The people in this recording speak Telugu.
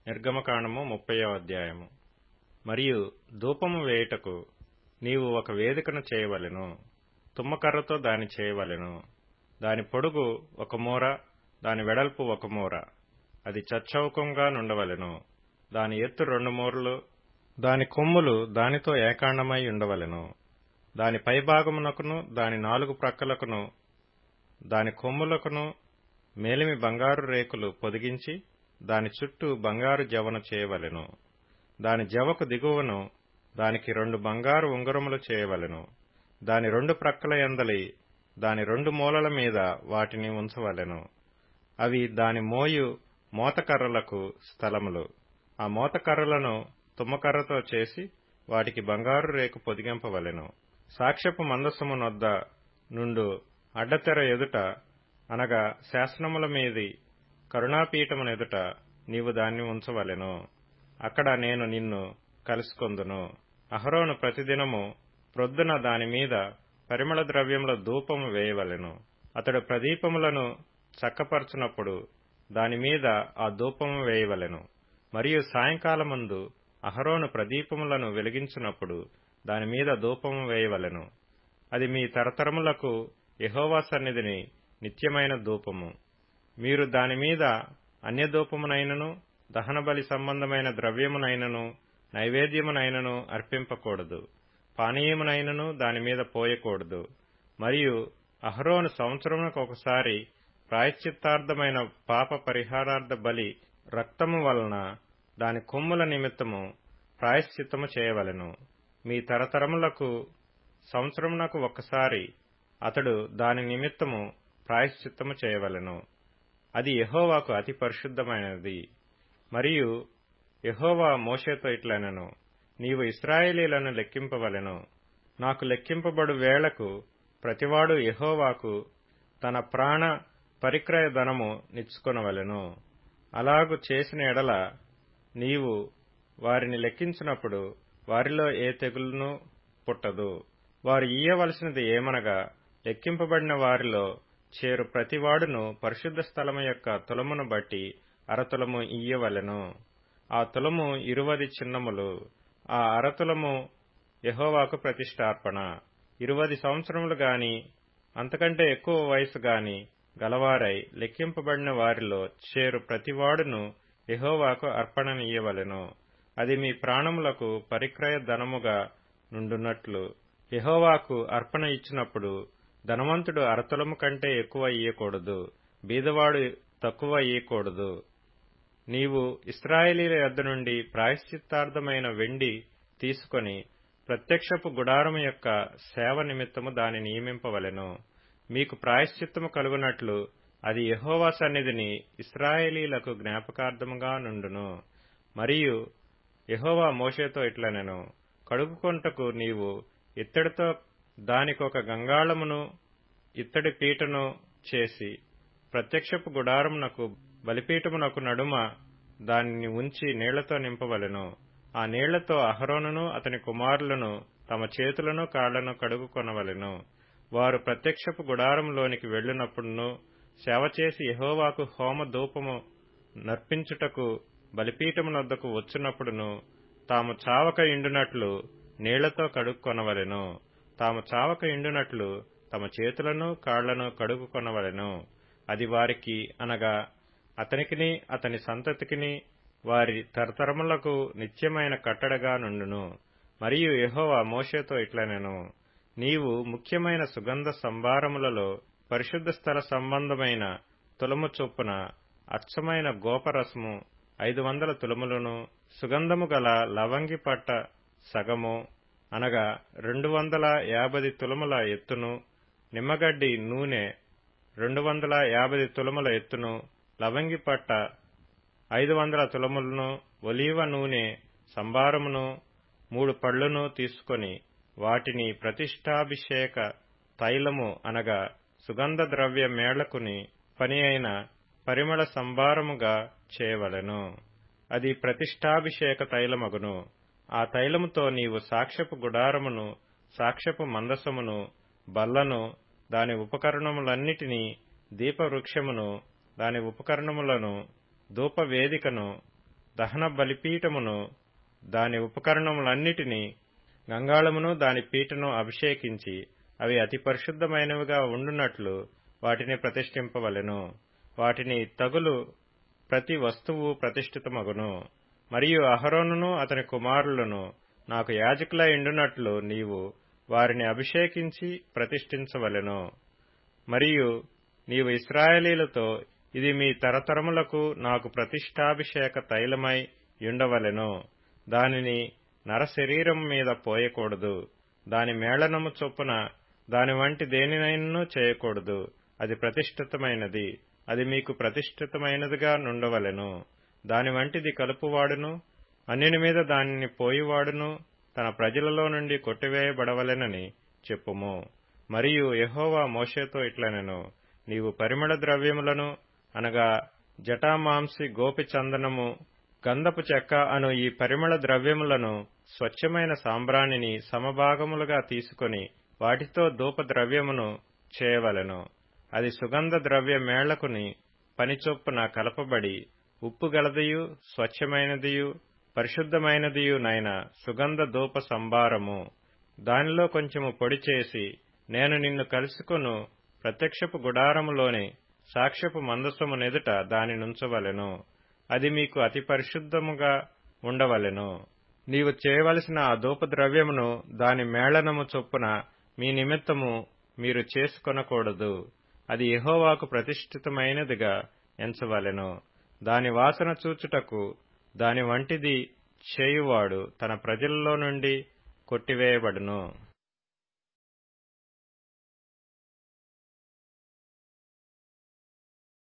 నిర్గమకాండము 30వ అధ్యాయము. మరియు ధూపము వేయుటకు నీవు ఒక వేదికను చేయవలెను. తుమ్మకర్రతో దాని చేయవలెను. దాని పొడుగు 1 మూర, దాని వెడల్పు 1 మూర. అది చచ్చౌకంగా నుండవలెను. దాని ఎత్తు 2 మూరలు. దాని కొమ్ములు దానితో ఏకాండమై ఉండవలెను. దాని పైభాగమునకును దాని 4 ప్రక్కలకును దాని కొమ్ములకును మేలిమి బంగారు రేకులు పొదిగించి దాని చుట్టూ బంగారు జవను చేయవలెను. దాని జవకు దిగువను దానికి 2 బంగారు ఉంగరములు చేయవలెను. దాని 2 ప్రక్కల యందలి దాని 2 మూలల మీద వాటిని ఉంచవలెను. అవి దాని మోయు మోతకర్రలకు స్థలములు. ఆ మోతకర్రలను తుమ్మకర్రతో చేసి వాటికి బంగారు రేకు పొదిగింపవలెను. సాక్ష్యపు మందసము నొద్ద నుండు అడ్డతెర ఎదుట, అనగా శాసనముల మీది కరుణాపీఠమునెదుట నీవు దాన్ని ఉంచవలెను. అక్కడ నేను నిన్ను కలుసుకొందును. అహరోను ప్రతిదినము ప్రొద్దున దానిమీద పరిమళ ద్రవ్యముల ధూపము వేయవలెను. అతడు ప్రదీపములను చక్కపరచునప్పుడు దానిమీద ఆ ధూపము వేయవలెను. మరియు సాయంకాలమందు అహరోను ప్రదీపములను వెలిగించినప్పుడు దానిమీద ధూపము వేయవలెను. అది మీ తరతరములకు యెహోవా సన్నిధిని నిత్యమైన ధూపము. మీరు దానిమీద అన్యధూపమునైనను దహనబలి సంబంధమైన ద్రవ్యమునైనను నైవేద్యమునైనను అర్పింపకూడదు. పానీయమునైనను దానిమీద పోయకూడదు. మరియు అహరోను సంవత్సరమునకొకసారి ప్రాయశ్చిత్తార్థమైన పాప పరిహారార్థ బలి రక్తము వలన దాని కొమ్ముల నిమిత్తము ప్రాయశ్చిత్తము చేయవలెను. మీ తరతరములకు సంవత్సరమునకు ఒకసారి అతడు దాని నిమిత్తము ప్రాయశ్చిత్తము చేయవలెను. అది యెహోవాకు అతి పరిశుద్ధమైనది. మరియు యెహోవా మోషేతో ఇట్లనెను, నీవు ఇశ్రాయేలీయులను లెక్కింపవలెను. నాకు లెక్కింపబడు వేళకు ప్రతివాడు యెహోవాకు తన ప్రాణ పరిక్రయ ధనము నిచ్చుకొనవలెను. అలాగు చేసిన ఎడల నీవు వారిని లెక్కించినప్పుడు వారిలో ఏ తెగులును పుట్టదు. వారు ఇయ్యవలసినది ఏమనగా, లెక్కింపబడిన వారిలో చేరు ప్రతివాడును పరిశుద్ధ స్థలము యొక్క తులమును బట్టి 1/2 తులము ఇయ్యవలెను. ఆ తులము 20 చిన్నములు. ఆ 1/2 తులము యెహోవాకు ప్రతిష్ఠార్పణ. 20 సంవత్సరములు గాని అంతకంటే ఎక్కువ వయసు గాని గలవారై లెక్కింపబడిన వారిలో చేరు ప్రతివాడును యెహోవాకు అర్పణనియ్యవలెను. అది మీ ప్రాణములకు పరిక్రయ ధనముగా నుండునట్లు యెహోవాకు అర్పణ ఇచ్చినప్పుడు ధనవంతుడు 1/2 తులము కంటే ఎక్కువ ఇయ్యకూడదు, బీదవాడు తక్కువ ఇయ్యకూడదు. నీవు ఇశ్రాయేలీయుల యొద్ద నుండి ప్రాయశ్చిత్తార్థమైన వెండి తీసుకొని ప్రత్యక్షపు గుడారము యొక్క సేవ నిమిత్తము దాని నియమింపవలెను. మీకు ప్రాయశ్చిత్తము కలుగునట్లు అది యెహోవా సన్నిధిని ఇశ్రాయేలీయులకు జ్ఞాపకార్థముగా నుండును. మరియు యెహోవా మోషేతో ఇట్లనెను, కడుగుకొంటకు నీవు ఇత్తడితో దానికొక గంగాళమును ఇత్తడి పీటను చేసి ప్రత్యక్షపు గుడారమునకు బలిపీఠమునకు నడుమ దానిని ఉంచి నీళ్లతో నింపవలెను. ఆ నీళ్లతో అహరోనును అతని కుమారులను తమ చేతులను కాళ్లను కడుగుకొనవలెను. వారు ప్రత్యక్షపు గుడారములోనికి వెళ్ళినప్పుడును సేవ చేసి యెహోవాకు హోమ ధూపము నర్పించుటకు బలిపీఠమునొద్దకు వచ్చినప్పుడును తాము చావక ఇండునట్లు నీళ్లతో కడుక్కొనవలెను. తాము చావక ఇండునట్లు తమ చేతులను కాళ్లను కడుగుకొనవలెను. అది వారికి, అనగా అతనికిని అతని సంతతికిని వారి తరతరములకు నిత్యమైన కట్టడగా నుండును. మరియు యెహోవా మోషేతో ఇట్లనెను, నీవు ముఖ్యమైన సుగంధ సంభారములలో పరిశుద్ధ స్థల సంబంధమైన తులము చొప్పున అచ్చమైన గోపరసము 500 తులములను, సుగంధము గల లవంగి పట్ట సగము, అనగా 250 తులముల ఎత్తును, నిమ్మగడ్డి నూనె 250 తులముల ఎత్తును, లవంగి పట్ట 500 తులములను, ఒలీవ నూనె సంభారమును 3 పళ్లును తీసుకొని వాటిని ప్రతిష్ఠాభిషేక తైలము, అనగా సుగంధ ద్రవ్య మేళకుని పని అయిన పరిమళ సంభారముగా చేయవలెను. అది ప్రతిష్ఠాభిషేక తైలమగును. ఆ తైలముతో నీవు సాక్ష్యపు గుడారమును, సాక్ష్యపు మందసమును, బల్లను, దాని ఉపకరణములన్నిటినీ, దీపవృక్షమును, దాని ఉపకరణములను, ధూపవేదికను, దహన బలిపీఠమును దాని ఉపకరణములన్నిటినీ గంగాళమును దాని పీటను అభిషేకించి అవి అతి పరిశుద్ధమైనవిగా ఉండునట్లు వాటిని ప్రతిష్ఠింపవలెను. వాటిని తగులు ప్రతి వస్తువు ప్రతిష్ఠితమగును. మరియు అహరోనును అతని కుమారులను నాకు యాజకులై ఉండునట్లు నీవు వారిని అభిషేకించి ప్రతిష్ఠించవలెను. మరియు నీవు ఇశ్రాయేలీయులతో, ఇది మీ తరతరములకు నాకు ప్రతిష్ఠాభిషేక తైలమై యుండవలెను. దానిని నరశరీరం మీద పోయకూడదు. దాని మేళనము చొప్పున దాని వంటి దేనినైనను చేయకూడదు. అది ప్రతిష్ఠితమైనది. అది మీకు ప్రతిష్ఠితమైనదిగా నుండవలెను. దాని వంటిది కలుపువాడును అన్యుని మీద దానిని పోయివాడును తన ప్రజలలో నుండి కొట్టివేయబడవలెనని చెప్పుము. మరియు యెహోవా మోషేతో ఇట్లనెను, నీవు పరిమళ ద్రవ్యములను అనగా జటామాంసి, గోపిచందనము, గంధపు చెక్క అను ఈ పరిమళ ద్రవ్యములను స్వచ్ఛమైన సాంబ్రాణిని సమభాగములుగా తీసుకొని వాటితో ధూపద్రవ్యమును చేయవలెను. అది సుగంధ ద్రవ్య మేళ్లకుని పనిచొప్పున కలపబడి ఉప్పుగలదియు స్వచ్ఛమైనదియు పరిశుద్ధమైనదియునైన సుగంధ ధూప సంభారము. దానిలో కొంచెము పొడి చేసి నేను నిన్ను కలుసుకొను ప్రత్యక్షపు గుడారములోని సాక్ష్యపు మందసమునెదుట దానినుంచవలెను. అది మీకు అతి పరిశుద్ధముగా ఉండవలెను. నీవు చేయవలసిన ఆ ధూపద్రవ్యమును దాని మేళనము చొప్పున మీ నిమిత్తము మీరు చేసుకొనకూడదు. అది యెహోవాకు ప్రతిష్ఠితమైనదిగా ఎంచవలెను. దాని వాసన చూచుటకు దాని వంటిది చేయువాడు తన ప్రజలలో నుండి కొట్టివేయబడును.